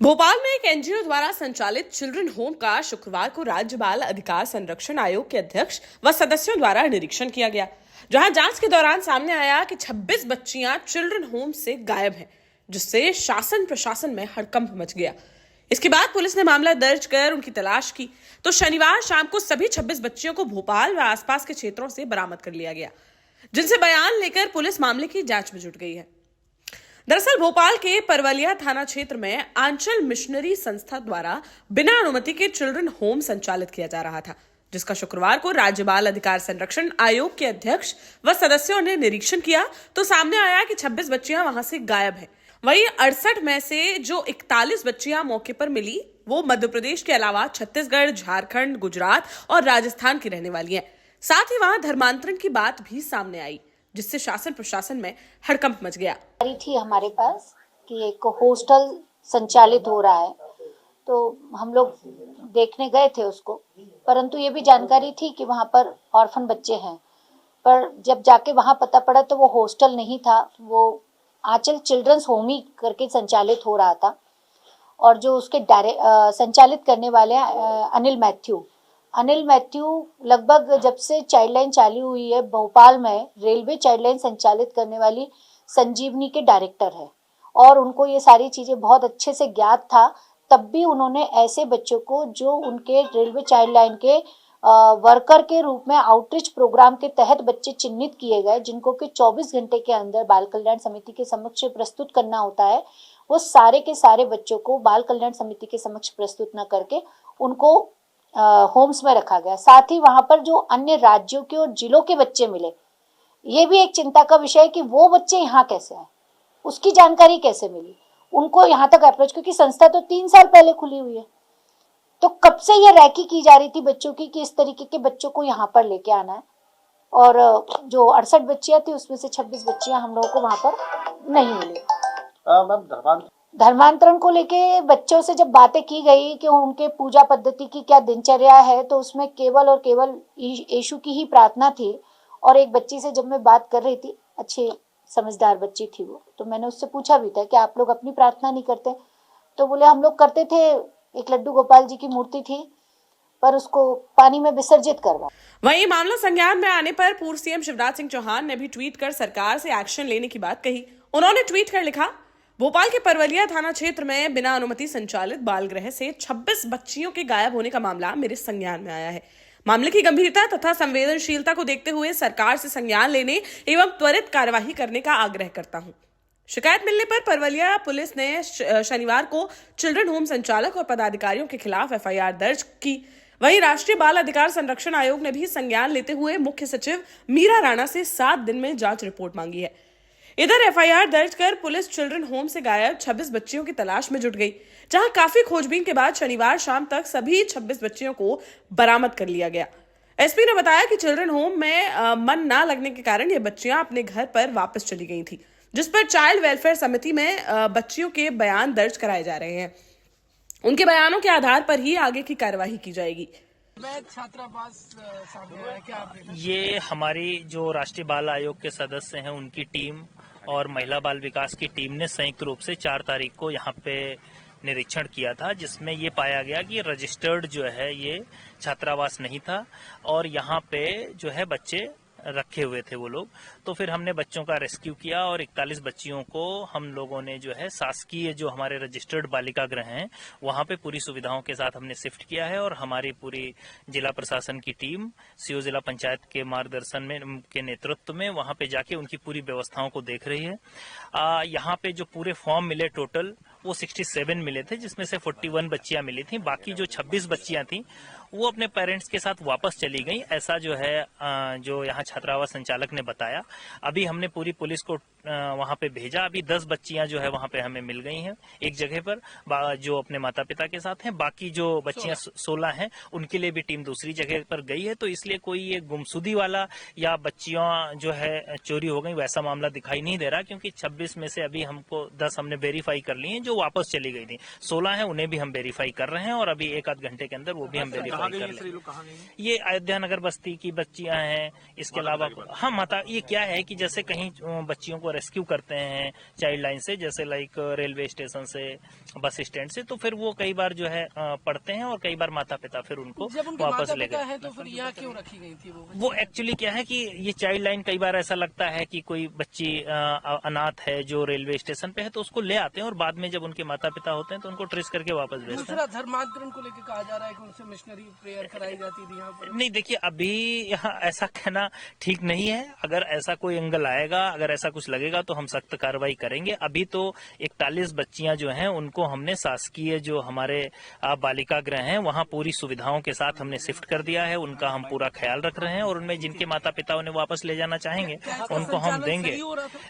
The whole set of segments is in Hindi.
भोपाल में एक एनजीओ द्वारा संचालित चिल्ड्रन होम का शुक्रवार को राज्य बाल अधिकार संरक्षण आयोग के अध्यक्ष व सदस्यों द्वारा निरीक्षण किया गया, जहां जांच के दौरान सामने आया कि 26 बच्चियां चिल्ड्रन होम से गायब हैं, जिससे शासन प्रशासन में हड़कंप मच गया। इसके बाद पुलिस ने मामला दर्ज कर उनकी तलाश की तो शनिवार शाम को सभी 26 बच्चियों को भोपाल व आसपास के क्षेत्रों से बरामद कर लिया गया, जिनसे बयान लेकर पुलिस मामले की जांच में जुट गई है। दरअसल भोपाल के परवलिया थाना क्षेत्र में आंचल मिशनरी संस्था द्वारा बिना अनुमति के चिल्ड्रन होम संचालित किया जा रहा था, जिसका शुक्रवार को राज्य बाल अधिकार संरक्षण आयोग के अध्यक्ष व सदस्यों ने निरीक्षण किया तो सामने आया कि 26 बच्चियां वहां से गायब हैं। वहीं 68 में से जो 41 बच्चियां मौके पर मिली वो मध्य प्रदेश के अलावा छत्तीसगढ़, झारखंड, गुजरात और राजस्थान की रहने वाली हैं। साथ ही वहां धर्मांतरण की बात भी सामने आई, जिससे शासन प्रशासन में हड़कंप मच गया। थी हमारे पास कि एक हॉस्टल संचालित हो रहा है, तो हम लोग देखने गए थे उसको, परंतु ये भी जानकारी थी कि वहाँ पर ऑर्फन बच्चे हैं। पर जब जाके वहाँ पता पड़ा तो वो हॉस्टल नहीं था, वो आंचल चिल्ड्रंस होम ही करके संचालित हो रहा था। और जो उसके संचालित करने वाले अनिल मैथ्यू लगभग जब से चाइल्ड लाइन चालू हुई है भोपाल में, रेलवे चाइल्ड लाइन संचालित करने वाली संजीवनी के डायरेक्टर है और उनको ये सारी चीजें बहुत अच्छे से ज्ञात था। तब भी उन्होंने ऐसे बच्चों को जो उनके रेलवे चाइल्ड लाइन के वर्कर के रूप में आउटरीच प्रोग्राम के तहत बच्चे चिन्हित किए गए, जिनको कि 24 घंटे के अंदर बाल कल्याण समिति के समक्ष प्रस्तुत करना होता है, वो सारे के सारे बच्चों को बाल कल्याण समिति के समक्ष प्रस्तुत न करके उनको होम्स में रखा गया। साथ ही वहां पर जो अन्य राज्यों के और जिलों के बच्चे मिले, ये भी एक चिंता का विषय है कि वो बच्चे यहाँ कैसे आए, उसकी जानकारी कैसे मिली उनको यहाँ तक अप्रोच, क्योंकि संस्था तो 3 साल पहले खुली हुई है। तो कब से ये रैकी की जा रही थी बच्चों की कि इस तरीके के बच्चों को यहाँ पर लेके आना है। और जो 68 बच्चियां थी उसमें से 26 बच्चियां हम लोगों को वहां पर नहीं मिली। धर्मांतरण को लेके बच्चों से जब बातें की गई कि उनके पूजा पद्धति की क्या दिनचर्या है, तो उसमें केवल और केवल यीशु की ही प्रार्थना थी। और एक बच्ची से जब मैं बात कर रही थी, अच्छी समझदार बच्ची थी वो, तो मैंने उससे पूछा भी था कि आप लोग अपनी प्रार्थना नहीं करते? तो बोले हम लोग करते थे, एक लड्डू गोपाल जी की मूर्ति थी पर उसको पानी में विसर्जित करवा। वहीं मामला संज्ञान में आने पर पूर्व सीएम शिवराज सिंह चौहान ने भी ट्वीट कर सरकार से एक्शन लेने की बात कही। उन्होंने ट्वीट कर लिखा, भोपाल के परवलिया थाना क्षेत्र में बिना अनुमति संचालित बाल गृह से 26 बच्चियों के गायब होने का मामला मेरे संज्ञान में आया है। मामले की गंभीरता तथा संवेदनशीलता को देखते हुए सरकार से संज्ञान लेने एवं त्वरित कार्यवाही करने का आग्रह करता हूं। शिकायत मिलने पर परवलिया पुलिस ने शनिवार को चिल्ड्रन होम संचालक और पदाधिकारियों के खिलाफ एफआईआर दर्ज की। वहीं राष्ट्रीय बाल अधिकार संरक्षण आयोग ने भी संज्ञान लेते हुए मुख्य सचिव मीरा राणा से 7 दिन में जांच रिपोर्ट मांगी है। इधर एफआईआर दर्ज कर पुलिस चिल्ड्रन होम से गायब 26 बच्चियों की तलाश में जुट गई, जहां काफी खोजबीन के बाद शनिवार शाम तक सभी 26 बच्चियों को बरामद कर लिया गया। एसपी ने बताया कि चिल्ड्रन होम में मन न लगने के कारण ये बच्चियां अपने घर पर वापस चली गई थी, जिस पर चाइल्ड वेलफेयर समिति में बच्चियों के बयान दर्ज कराए जा रहे हैं। उनके बयानों के आधार पर ही आगे की कार्यवाही की जाएगी। छात्रावास क्या ये हमारी जो राष्ट्रीय बाल आयोग के सदस्य हैं उनकी टीम और महिला बाल विकास की टीम ने संयुक्त रूप से 4 तारीख को यहाँ पे निरीक्षण किया था, जिसमें ये पाया गया कि रजिस्टर्ड जो है ये छात्रावास नहीं था और यहाँ पे जो है बच्चे रखे हुए थे वो लोग। तो फिर हमने बच्चों का रेस्क्यू किया और 41 बच्चियों को हम लोगों ने जो है शासकीय जो हमारे रजिस्टर्ड बालिका गृह हैं वहां पे पूरी सुविधाओं के साथ हमने शिफ्ट किया है। और हमारी पूरी जिला प्रशासन की टीम सीओ जिला पंचायत के मार्गदर्शन में के नेतृत्व में वहां पे जाके उनकी पूरी व्यवस्थाओं को देख रही है। यहाँ पे जो पूरे फॉर्म मिले टोटल वो 67 मिले थे, जिसमें से 41 बच्चियां मिली थी। बाकी जो 26 बच्चियां थी वो अपने पेरेंट्स के साथ वापस चली गई, ऐसा जो है जो यहाँ छात्रावास संचालक ने बताया। अभी हमने पूरी पुलिस को वहां पे भेजा। अभी 10 बच्चियां जो है वहां पे हमें मिल गई हैं एक जगह पर, जो अपने माता पिता के साथ हैं। बाकी जो बच्चियां 16 हैं उनके लिए भी टीम दूसरी जगह पर गई है। तो इसलिए कोई ये गुमशुदी वाला या बच्चियां जो है चोरी हो गई वैसा मामला दिखाई नहीं दे रहा, क्योंकि 26 में से अभी हमको 10 हमने वेरीफाई कर ली हैं जो वापस चली गई थी। 16 है उन्हें भी हम वेरीफाई कर रहे हैं और अभी 1 आध घंटे के अंदर वो भी हम वेरीफाई कार्रवाई कर लेंगे। ये अयोध्या नगर बस्ती की बच्चियां हैं, इसके अलावा हम ये क्या है कि जैसे कहीं बच्चियों को रेस्क्यू करते हैं चाइल्ड लाइन से, जैसे लाइक रेलवे स्टेशन से, बस स्टैंड से, तो फिर वो कई बार जो है पढ़ते हैं और कई बार माता पिता फिर उनको वापस ले गए। तो फिर यहाँ क्यों रखी गई थी वो एक्चुअली क्या है कि ये चाइल्ड लाइन कई बार ऐसा लगता है कि कोई बच्ची अनाथ है जो रेलवे स्टेशन पे है, तो उसको ले आते हैं और बाद में जब उनके माता पिता होते हैं तो उनको ट्रेस करके वापस भेजते हैं। दूसरा धर्मांतरण को लेकर कहा जा रहा है कि उनसे मिशनरी प्रेयर कराई जाती थी यहाँ पर। नहीं, देखिए अभी यहाँ ऐसा कहना ठीक नहीं है। अगर ऐसा कोई एंगल आएगा, अगर ऐसा कुछ लगेगा तो हम सख्त कार्रवाई करेंगे। अभी तो 41 बच्चियां जो हैं उनको हमने शासकीय जो हमारे बालिका गृह हैं वहाँ पूरी सुविधाओं के साथ हमने शिफ्ट कर दिया है। उनका हम पूरा ख्याल रख रहे हैं और उनमें जिनके माता पिता उन्हें वापस ले जाना चाहेंगे उनको हम देंगे।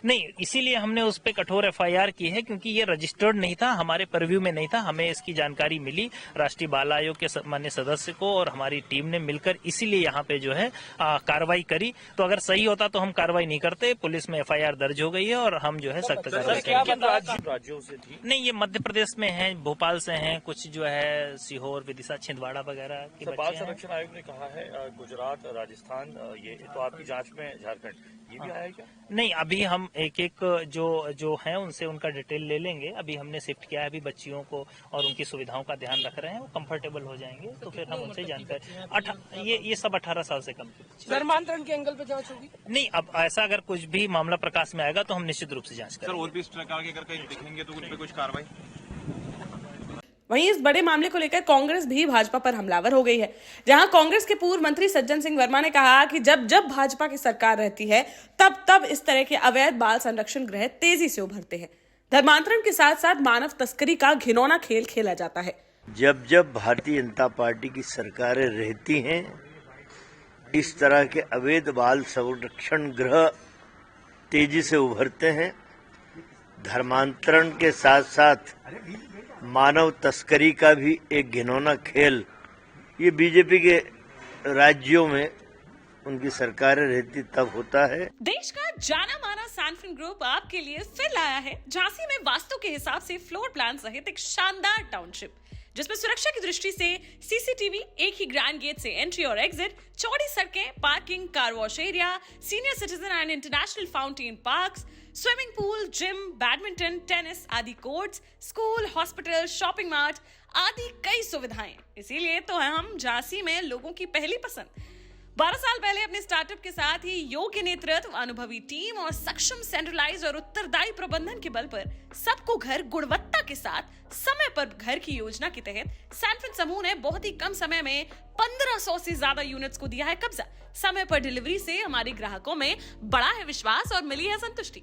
नहीं, इसीलिए हमने उस पर कठोर FIR की है क्योंकि ये रजिस्टर्ड नहीं था, हमारे परव्यू में नहीं था। हमें इसकी जानकारी मिली राष्ट्रीय बाल आयोग के माननीय सदस्य को और हमारी टीम ने मिलकर, इसीलिए यहाँ पे जो है कार्रवाई करी। तो अगर सही होता तो हम कार्रवाई नहीं करते। पुलिस में FIR दर्ज हो गई है और हम जो है सख्त कार्रवाई करेंगे। राज्यों से थी? नहीं, ये मध्य प्रदेश में है, भोपाल से हैं, कुछ जो है सीहोर, विदिशा, छिंदवाड़ा वगैरह के बच्चे बाल हैं। संरक्षण आयोग ने कहा है गुजरात, राजस्थान, ये तो आपकी जांच में झारखंड, ये भी आया है क्या? नहीं, अभी हम एक एक जो हैं उनसे उनका डिटेल ले लेंगे। अभी हमने शिफ्ट किया है, अभी बच्चियों को और उनकी सुविधाओं का ध्यान रख रहे हैं, वो कंफर्टेबल हो जाएंगे तो फिर हम उनसे जानकारी। ये सब 18 साल से कम की। धर्मांतरण के एंगल पे जांच होगी? नहीं, अब ऐसा अगर कुछ भी मामला प्रकाश में आएगा तो हम निश्चित रूप से जांच करेंगे। सर, और भी इस प्रकार के अगर कहीं दिखेंगे तो उन पे कुछ कार्रवाई? वहीं इस बड़े मामले को लेकर कांग्रेस भी भाजपा पर हमलावर हो गई है, जहां कांग्रेस के पूर्व मंत्री सज्जन सिंह वर्मा ने कहा कि जब जब भाजपा की सरकार रहती है तब तब इस तरह के अवैध बाल संरक्षण गृह तेजी से उभरते हैं। धर्मांतरण के साथ साथ मानव तस्करी का घिनौना खेल खेला जाता है। जब जब भारतीय जनता पार्टी की सरकारें रहती हैं, इस तरह के अवैध बाल संरक्षण गृह तेजी से उभरते हैं। धर्मांतरण के साथ साथ मानव तस्करी का भी एक घिनौना खेल ये बीजेपी के राज्यों में उनकी सरकारें रहती तब होता है। देश का जाना माना सैनफिन ग्रुप आपके लिए फिर लाया है झांसी में वास्तु के हिसाब से फ्लोर प्लान सहित एक शानदार टाउनशिप, जिसमें सुरक्षा की दृष्टि से CCTV, एक ही ग्रैंड गेट से एंट्री और एग्जिट, चौड़ी सड़कें, parking, car wash area, senior citizen and international fountain parks, swimming pool, gym, badminton, tennis आदि courts, school, hospital, shopping mart आदि कई सुविधाएं। इसीलिए तो हम झांसी में लोगों की पहली पसंद। 12 साल पहले अपने स्टार्टअप के साथ ही योग्य नेतृत्व, अनुभवी टीम और सक्षम सेंट्रलाइज और उत्तरदायी प्रबंधन के बल पर सबको घर गुणवत्ता के साथ समय पर घर की योजना के तहत सैनफिन समूह ने बहुत ही कम समय में 1500 से ज्यादा यूनिट्स को दिया है कब्जा। समय पर डिलीवरी से हमारे ग्राहकों में बड़ा है विश्वास और मिली है संतुष्टि।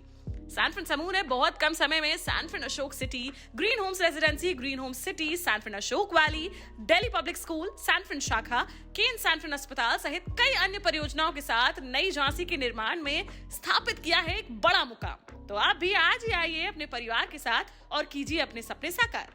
सैनफिन समूह ने बहुत कम समय में सैनफिन Ashok city, green homes residency, green homes city, सैनफिन Ashok valley, Delhi public school, सैनफिन शाखा, केन सैनफिन अस्पताल सहित कई अन्य परियोजनाओं के साथ नई झांसी के निर्माण में स्थापित किया है एक बड़ा मुकाम। तो आप भी आज ही आइए अपने परिवार के साथ और कीजिए अपने सपने साकार।